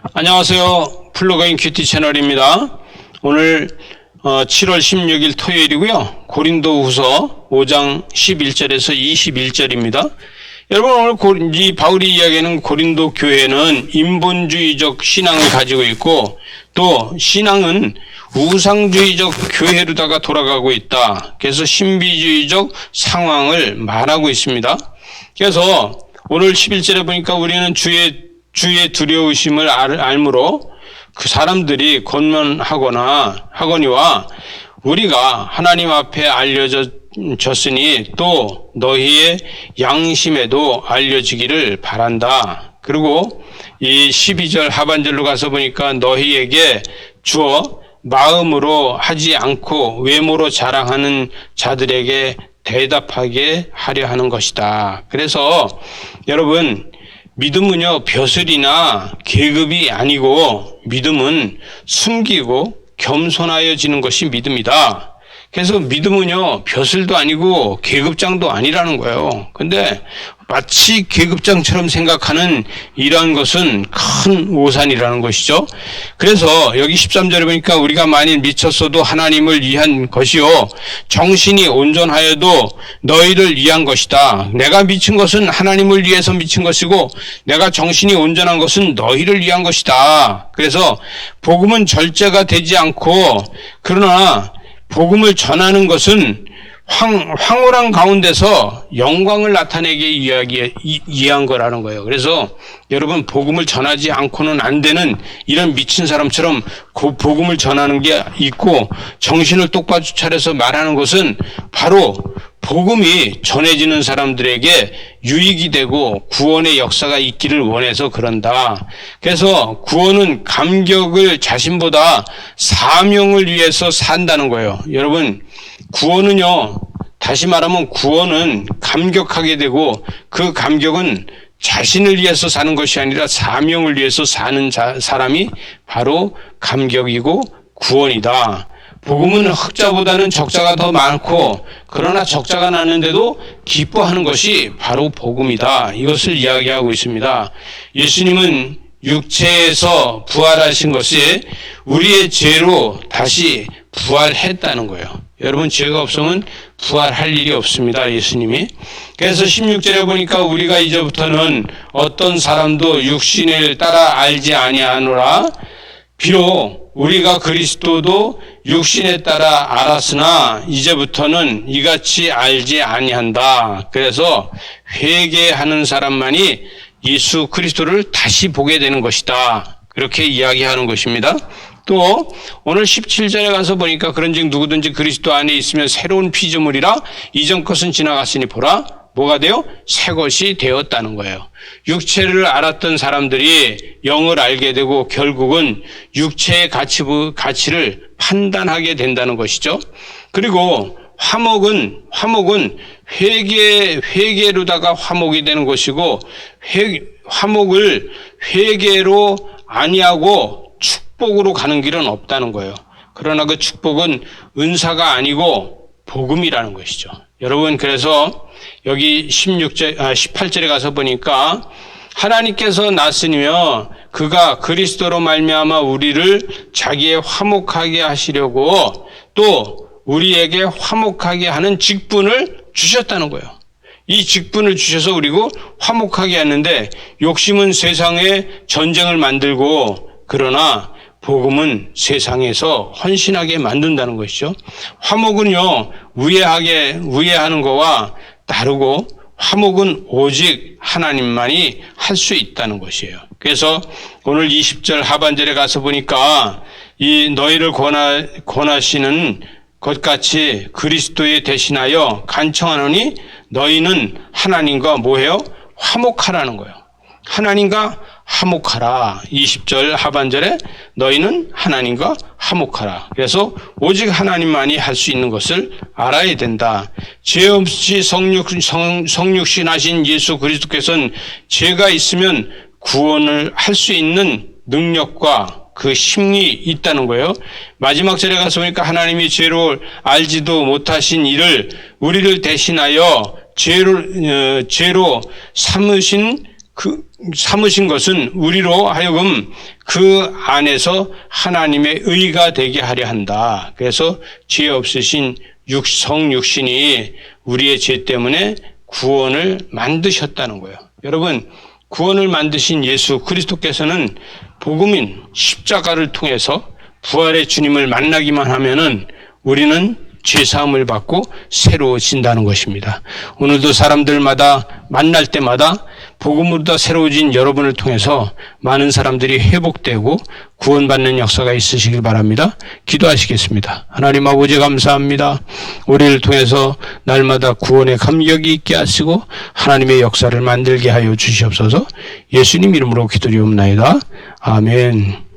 안녕하세요. 플러그인 큐티 채널입니다. 오늘 7월 16일 토요일이고요. 고린도후서 5장 11절에서 21절입니다. 여러분, 오늘 이 바울이 이야기하는 고린도 교회는 인본주의적 신앙을 가지고 있고, 또 신앙은 우상주의적 교회로다가 돌아가고 있다. 그래서 신비주의적 상황을 말하고 있습니다. 그래서 오늘 11절에 보니까 우리는 주의 두려우심을 알므로 그 사람들이 권면하거니와 우리가 하나님 앞에 알려졌으니 또 너희의 양심에도 알려지기를 바란다. 그리고 이 12절 하반절로 가서 보니까 너희에게 주어 마음으로 하지 않고 외모로 자랑하는 자들에게 대답하게 하려 하는 것이다. 그래서 여러분, 믿음은요, 벼슬이나 계급이 아니고 믿음은 숨기고 겸손하여지는 것이 믿음이다. 그래서 믿음은요, 벼슬도 아니고 계급장도 아니라는 거예요. 근데 마치 계급장처럼 생각하는 이러한 것은 큰 오산이라는 것이죠. 그래서 여기 13절에 보니까 우리가 만일 미쳤어도 하나님을 위한 것이요 정신이 온전하여도 너희를 위한 것이다. 내가 미친 것은 하나님을 위해서 미친 것이고 내가 정신이 온전한 것은 너희를 위한 것이다. 그래서 복음은 절제가 되지 않고, 그러나 복음을 전하는 것은 황홀한 가운데서 영광을 나타내기 위한 거라는 거예요. 그래서 여러분, 복음을 전하지 않고는 안 되는 이런 미친 사람처럼 복음을 전하는 게 있고, 정신을 똑바로 차려서 말하는 것은 바로 복음이 전해지는 사람들에게 유익이 되고 구원의 역사가 있기를 원해서 그런다. 그래서 구원은 감격을 자신보다 사명을 위해서 산다는 거예요. 여러분, 구원은요, 다시 말하면 구원은 감격하게 되고 그 감격은 자신을 위해서 사는 것이 아니라 사명을 위해서 사는 사람이 바로 감격이고 구원이다. 복음은 흑자보다는 적자가 더 많고, 그러나 적자가 나는데도 기뻐하는 것이 바로 복음이다. 이것을 이야기하고 있습니다. 예수님은 육체에서 부활하신 것이 우리의 죄로 다시 부활했다는 거예요. 여러분, 죄가 없으면 부활할 일이 없습니다, 예수님이. 그래서 16절에 보니까 우리가 이제부터는 어떤 사람도 육신을 따라 알지 아니하노라. 비록 우리가 그리스도도 육신에 따라 알았으나 이제부터는 이같이 알지 아니한다. 그래서 회개하는 사람만이 예수 그리스도를 다시 보게 되는 것이다. 그렇게 이야기하는 것입니다. 또 오늘 17절에 가서 보니까 그런즉 누구든지 그리스도 안에 있으면 새로운 피조물이라 이전 것은 지나갔으니 보라, 뭐가 돼요? 새 것이 되었다는 거예요. 육체를 알았던 사람들이 영을 알게 되고 결국은 육체의 가치를 판단하게 된다는 것이죠. 그리고 화목은 회개로다가 화목이 되는 것이고, 화목을 회개로 아니하고 축복으로 가는 길은 없다는 거예요. 그러나 그 축복은 은사가 아니고 복음이라는 것이죠. 여러분, 그래서 여기 18절에 가서 보니까 하나님께서 났으며 그가 그리스도로 말미암아 우리를 자기의 화목하게 하시려고 또 우리에게 화목하게 하는 직분을 주셨다는 거예요. 이 직분을 주셔서 우리고 화목하게 하는데, 욕심은 세상에 전쟁을 만들고, 그러나 복음은 세상에서 헌신하게 만든다는 것이죠. 화목은요, 우애하는 거와 다르고, 화목은 오직 하나님만이 할 수 있다는 것이에요. 그래서 오늘 20절 하반절에 가서 보니까 이 너희를 권하시는 것 같이 그리스도에 대신하여 간청하노니 너희는 하나님과 뭐해요? 화목하라는 거예요. 하나님과 화목하라. 20절 하반절에 너희는 하나님과 화목하라. 그래서 오직 하나님만이 할 수 있는 것을 알아야 된다. 죄 없이 성육신 하신 예수 그리스도께서는 죄가 있으면 구원을 할 수 있는 능력과 그 힘이 있다는 거예요. 마지막 절에 가서 보니까 하나님이 죄로 알지도 못하신 일을 우리를 대신하여 죄로 삼으신 삼으신 것은 우리로 하여금 그 안에서 하나님의 의가 되게 하려 한다. 그래서 죄 없으신 성육신이 우리의 죄 때문에 구원을 만드셨다는 거예요. 여러분, 구원을 만드신 예수 그리스도께서는 복음인 십자가를 통해서 부활의 주님을 만나기만 하면은 우리는 죄사함을 받고 새로워진다는 것입니다. 오늘도 사람들마다 만날 때마다 복음으로 새로워진 여러분을 통해서 많은 사람들이 회복되고 구원받는 역사가 있으시길 바랍니다. 기도하시겠습니다. 하나님 아버지 감사합니다. 우리를 통해서 날마다 구원의 감격이 있게 하시고 하나님의 역사를 만들게 하여 주시옵소서. 예수님 이름으로 기도드리옵나이다. 아멘.